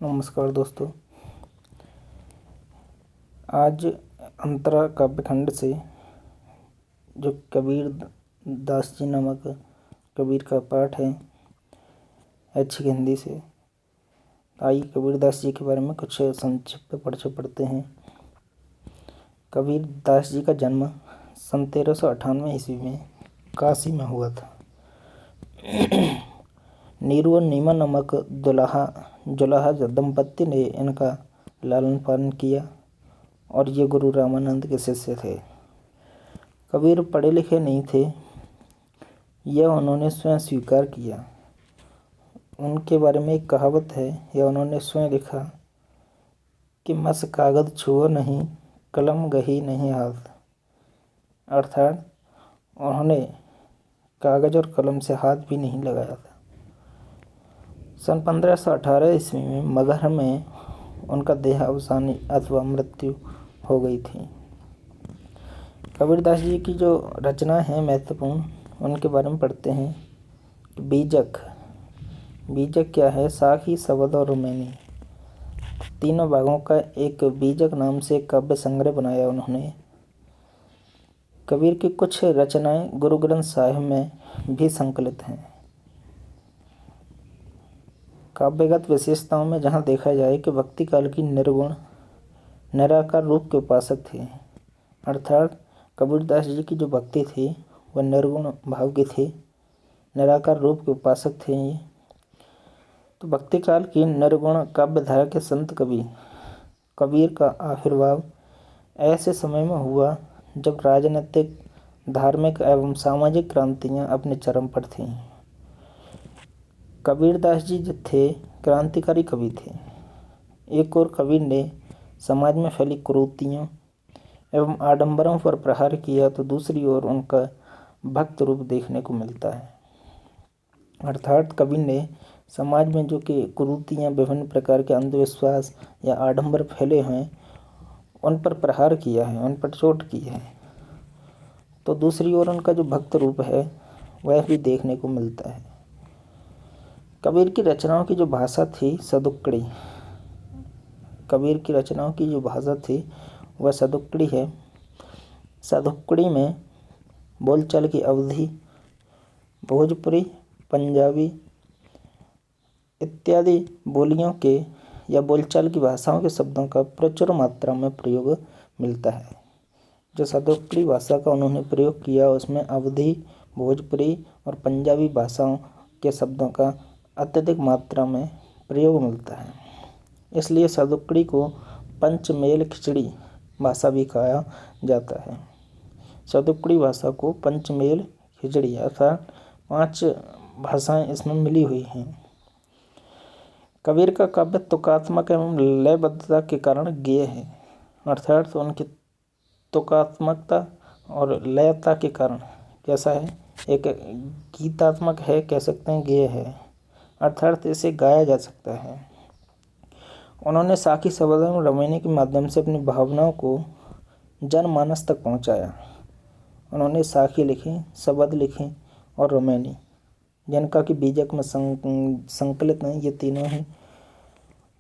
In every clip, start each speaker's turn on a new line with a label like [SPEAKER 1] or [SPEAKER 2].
[SPEAKER 1] नमस्कार दोस्तों। आज अंतरा काव्यखंड से जो कबीर दास जी नामक कबीर का पाठ है ऐच्छिक हिंदी से। आइए कबीर दास जी के बारे में कुछ संक्षिप्त परिचय पढ़ते हैं। कबीर दास जी का जन्म सन 1398 ईस्वी में काशी में हुआ था। नीरू और नीमा नामक जुलाहा दंपत्ति ने इनका लालन पालन किया और ये गुरु रामानंद के शिष्य थे। कबीर पढ़े लिखे नहीं थे, यह उन्होंने स्वयं स्वीकार किया। उनके बारे में एक कहावत है, यह उन्होंने स्वयं लिखा कि मस कागज छुओ नहीं, कलम गही नहीं हाथ। अर्थात उन्होंने कागज और कलम से हाथ भी नहीं लगाया था। सन 1518 ईस्वी में मगहर में उनका देहावसानी अथवा मृत्यु हो गई थी। कबीरदास जी की जो रचना है महत्वपूर्ण, उनके बारे में पढ़ते हैं। बीजक क्या है? साखी, शबद और रुमैनी, तीनों भागों का एक बीजक नाम से काव्य संग्रह बनाया उन्होंने। कबीर की कुछ रचनाएं गुरु ग्रंथ साहिब में भी संकलित हैं। काव्यगत विशेषताओं में जहाँ देखा जाए कि भक्ति काल की निर्गुण निराकार रूप के उपासक थे। अर्थात कबीरदास जी की जो भक्ति थी वह निर्गुण भाव की थी, निराकार रूप के उपासक थे ये। तो भक्ति काल की निर्गुण काव्यधारा के संत कबीर का आविर्भाव ऐसे समय में हुआ जब राजनीतिक, धार्मिक एवं सामाजिक क्रांतियाँ अपने चरम पर थीं। कबीरदास जी जो थे क्रांतिकारी कवि थे। एक ओर कबीर ने समाज में फैली कुरीतियों एवं आडंबरों पर प्रहार किया, तो दूसरी ओर उनका भक्त रूप देखने को मिलता है। अर्थात कबीर ने समाज में जो कि कुरीतियाँ, विभिन्न प्रकार के अंधविश्वास या आडंबर फैले हैं, उन पर प्रहार किया है, उन पर चोट की है। तो दूसरी ओर उनका जो भक्त रूप है वह भी देखने को मिलता है। कबीर की रचनाओं की जो भाषा थी सदुक्कड़ी। कबीर की रचनाओं की जो भाषा थी वह सदुक्कड़ी है। सदुक्कड़ी में बोलचाल की अवधि भोजपुरी, पंजाबी इत्यादि बोलियों के या बोलचाल की भाषाओं के शब्दों का प्रचुर मात्रा में प्रयोग मिलता है। जो सदुक्कड़ी भाषा का उन्होंने प्रयोग किया उसमें अवधी, भोजपुरी और पंजाबी भाषाओं के शब्दों का अत्यधिक मात्रा में प्रयोग मिलता है। इसलिए सदुक्कड़ी को पंचमेल खिचड़ी भाषा भी कहा जाता है। सदुक्कड़ी भाषा को पंचमेल खिचड़ी अर्थात 5 भाषाएं इसमें मिली हुई हैं। कबीर का काव्य तुकात्मक एवं लयबद्धता के कारण गेय है। अर्थात उनकी तुकात्मकता और लयता के कारण कैसा है, एक गीतात्मक है, कह सकते हैं गेय है, अर्थात इसे गाया जा सकता है। उन्होंने साखी, शबद एवं रुमैनी के माध्यम से अपनी भावनाओं को जनमानस तक पहुंचाया। उन्होंने साखी लिखी, शबद लिखी और रुमैनी, जिनका कि बीजक में संकलित हैं ये तीनों ही।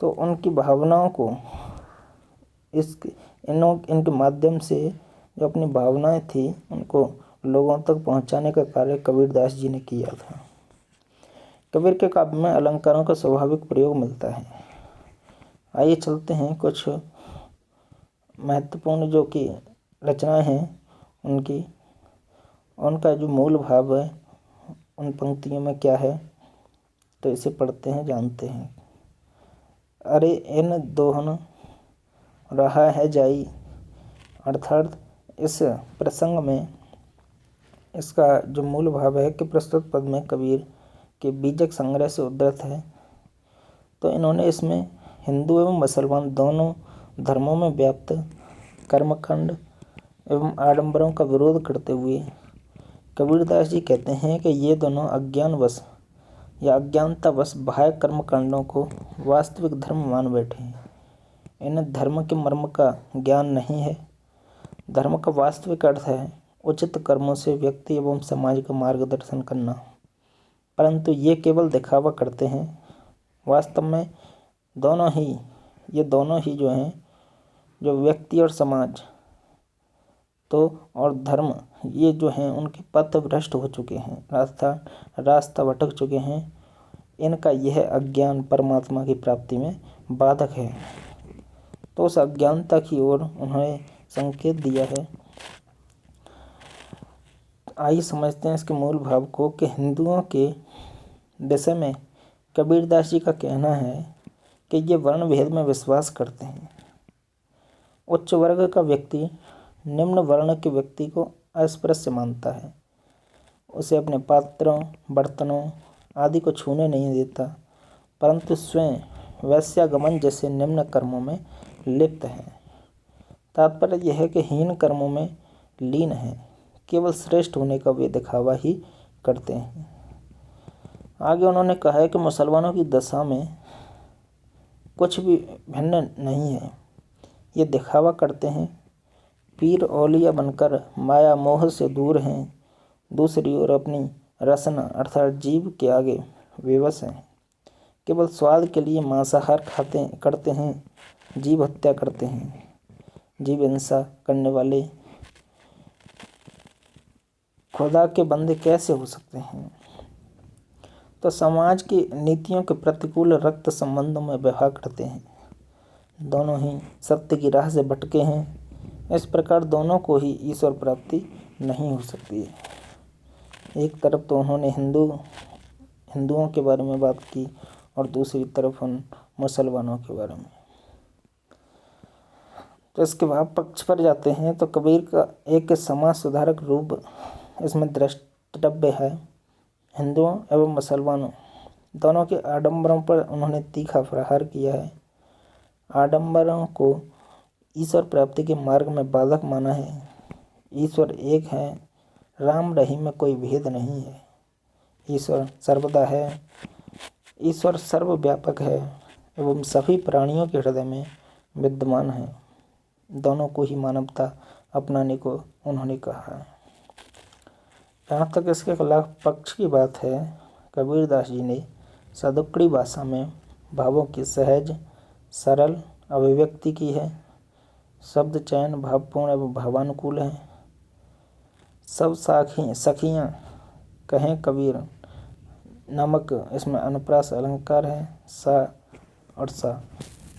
[SPEAKER 1] तो उनकी भावनाओं को इनके माध्यम से जो अपनी भावनाएं थी उनको लोगों तक पहुंचाने का कार्य कबीरदास जी ने किया था। कबीर के काव्य में अलंकारों का स्वाभाविक प्रयोग मिलता है। आइए चलते हैं कुछ महत्वपूर्ण जो कि रचनाएं हैं उनका जो मूल भाव है उन पंक्तियों में क्या है, तो इसे पढ़ते हैं, जानते हैं। अरे इन दोहन रहा है जाई। अर्थात इस प्रसंग में इसका जो मूल भाव है कि प्रस्तुत पद में कबीर के बीजक संग्रह से उद्धृत है। तो इन्होंने इसमें हिंदू एवं मुसलमान दोनों धर्मों में व्याप्त कर्मकांड एवं आडंबरों का विरोध करते हुए कबीरदास जी कहते हैं कि ये दोनों अज्ञानवश या अज्ञानतावश बाह्य कर्मकांडों को वास्तविक धर्म मान बैठे हैं। इन्हें धर्म के मर्म का ज्ञान नहीं है। धर्म का वास्तविक अर्थ है उचित कर्मों से व्यक्ति एवं समाज का मार्गदर्शन करना, परंतु ये केवल दिखावा करते हैं। वास्तव में ये दोनों ही जो हैं, जो व्यक्ति और समाज तो और धर्म, ये जो हैं उनके पथ भ्रष्ट हो चुके हैं, रास्ता भटक चुके हैं। इनका यह अज्ञान परमात्मा की प्राप्ति में बाधक है। तो उस अज्ञानता की ओर उन्होंने संकेत दिया है। आइए समझते हैं इसके मूल भाव को कि हिंदुओं के विषय में कबीरदास जी का कहना है कि ये वर्ण भेद में विश्वास करते हैं। उच्च वर्ग का व्यक्ति निम्न वर्ण के व्यक्ति को अस्पृश्य मानता है, उसे अपने पात्रों, बर्तनों आदि को छूने नहीं देता, परंतु स्वयं वैश्यागमन जैसे निम्न कर्मों में लिप्त है। तात्पर्य यह है कि हीन कर्मों में लीन है, केवल श्रेष्ठ होने का वे दिखावा ही करते हैं। आगे उन्होंने कहा है कि मुसलमानों की दशा में कुछ भी भिन्न नहीं है। ये दिखावा करते हैं, पीर औलिया बनकर माया मोह से दूर हैं, दूसरी ओर अपनी रसना अर्थात जीव के आगे विवश हैं। केवल स्वाद के लिए मांसाहार करते हैं, जीव हत्या करते हैं। जीव हिंसा करने वाले खुदा के बंदे कैसे हो सकते हैं? तो समाज की नीतियों के प्रतिकूल रक्त संबंधों में व्यवहार करते हैं। दोनों ही सत्य की राह से भटके हैं। इस प्रकार दोनों को ही ईश्वर प्राप्ति नहीं हो सकती है। एक तरफ तो उन्होंने हिंदुओं के बारे में बात की और दूसरी तरफ उन मुसलमानों के बारे में। तो इसके भाव पक्ष पर जाते हैं तो कबीर का एक समाज सुधारक रूप इसमें द्रष्टव्य है। हिंदुओं एवं मुसलमानों दोनों के आडंबरों पर उन्होंने तीखा प्रहार किया है। आडंबरों को ईश्वर प्राप्ति के मार्ग में बाधक माना है। ईश्वर एक है, राम रहीम में कोई भेद नहीं है। ईश्वर सर्वदा है, ईश्वर सर्वव्यापक है एवं सभी प्राणियों के हृदय में विद्यमान है। दोनों को ही मानवता अपनाने को उन्होंने कहा है। जहाँ तक इसके खिलाफ पक्ष की बात है, कबीरदास जी ने सदुक्कड़ी भाषा में भावों की सहज सरल अभिव्यक्ति की है। शब्द चयन भावपूर्ण एवं भावानुकूल है। सब सखियाँ कहें कबीर नामक इसमें अनुप्रास अलंकार है। सा और सा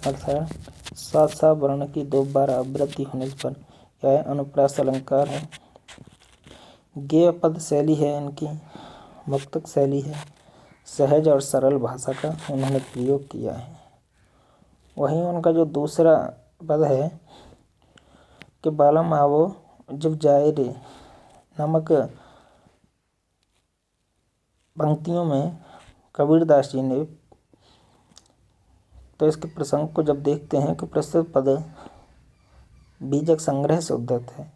[SPEAKER 1] अर्थात सा वर्ण की 2 बार आवृत्ति होने पर यह अनुप्रास अलंकार है। गेय पद शैली है इनकी, मुक्तक शैली है। सहज और सरल भाषा का उन्होंने प्रयोग किया है। वहीं उनका जो दूसरा पद है कि बालम आवो जब जाए रे नामक पंक्तियों में कबीरदास जी ने तो इसके प्रसंग को जब देखते हैं कि प्रस्तुत पद बीजक संग्रह से उद्धत है।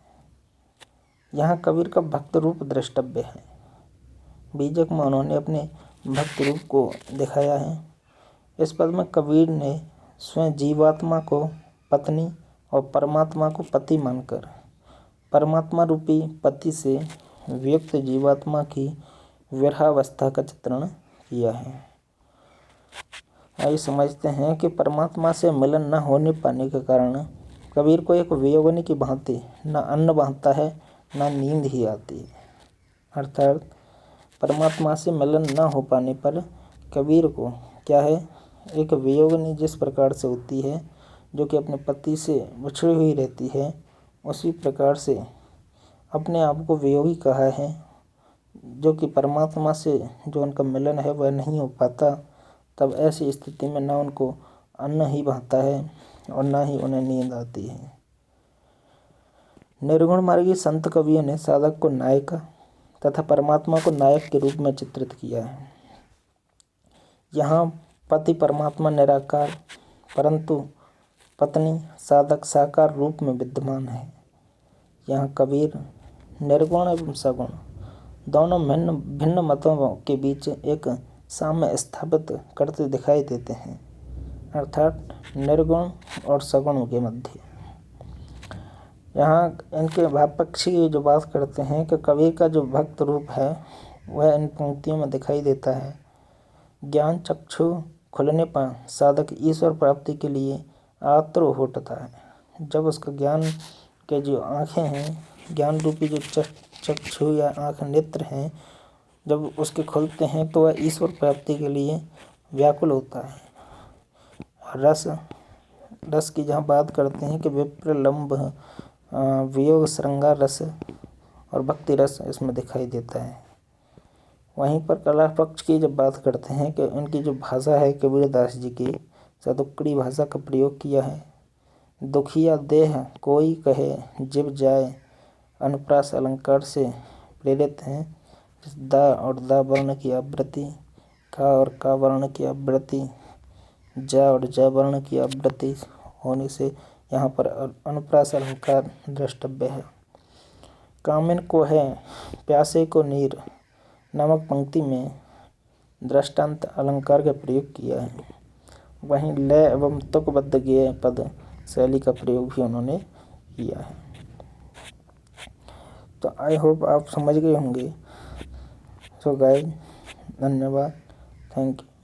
[SPEAKER 1] यहाँ कबीर का भक्त रूप द्रष्टव्य है। बीजक में उन्होंने अपने भक्त रूप को दिखाया है। इस पद में कबीर ने स्वयं जीवात्मा को पत्नी और परमात्मा को पति मानकर परमात्मा रूपी पति से वियुक्त जीवात्मा की विरहावस्था का चित्रण किया है। आइए समझते हैं कि परमात्मा से मिलन न होने पाने के कारण कबीर को एक वियोगनी की भांति न अन्न भाता है न नींद ही आती है। अर्थात परमात्मा से मिलन न हो पाने पर कबीर को क्या है, एक वियोगनी जिस प्रकार से होती है, जो कि अपने पति से बिछड़ी हुई रहती है, उसी प्रकार से अपने आप को वियोगी कहा है। जो कि परमात्मा से जो उनका मिलन है वह नहीं हो पाता, तब ऐसी स्थिति में न उनको अन्न ही भाता है और न ही उन्हें नींद आती है। निर्गुण मार्गी संत कवियों ने साधक को नायक तथा परमात्मा को नायक के रूप में चित्रित किया है। यहाँ पति परमात्मा निराकार परंतु पत्नी साधक साकार रूप में विद्यमान है। यहाँ कबीर निर्गुण एवं सगुण दोनों भिन्न मतों के बीच एक साम्य स्थापित करते दिखाई देते हैं, अर्थात निर्गुण और सगुण के मध्य। यहाँ इनके भाव पक्षी की जो बात करते हैं कि कबीर का जो भक्त रूप है वह इन पंक्तियों में दिखाई देता है। ज्ञान चक्षु खुलने पर साधक ईश्वर प्राप्ति के लिए आतुर हो उठता है। जब उसका ज्ञान के जो आँखें हैं, ज्ञान रूपी जो चक्षु या आँख नेत्र हैं, जब उसके खुलते हैं तो वह ईश्वर प्राप्ति के लिए व्याकुल होता है। रस की जहाँ बात करते हैं कि विप्र लंब वियोग श्रृंगार रस और भक्ति रस इसमें दिखाई देता है। वहीं पर कला पक्ष की जब बात करते हैं कि उनकी जो भाषा है कबीरदास जी की सदुक्कड़ी भाषा का प्रयोग किया है। दुखिया देह कोई कहे जिब जाए अनुप्रास अलंकार से प्रेरित हैं। दा और दा वर्ण की आवृत्ति, का और का वर्ण की आवृत्ति, जा और जा वर्ण की आवृत्ति होने से यहाँ पर अनुप्रास अलंकार द्रष्टव्य है। कामिन को है प्यासे को नीर नामक पंक्ति में दृष्टांत अलंकार का प्रयोग किया है। वहीं लय एवं तुकबद्ध गेय पद शैली का प्रयोग भी उन्होंने किया है। तो आई होप आप समझ गए होंगे। सो गाइस, धन्यवाद, थैंक यू।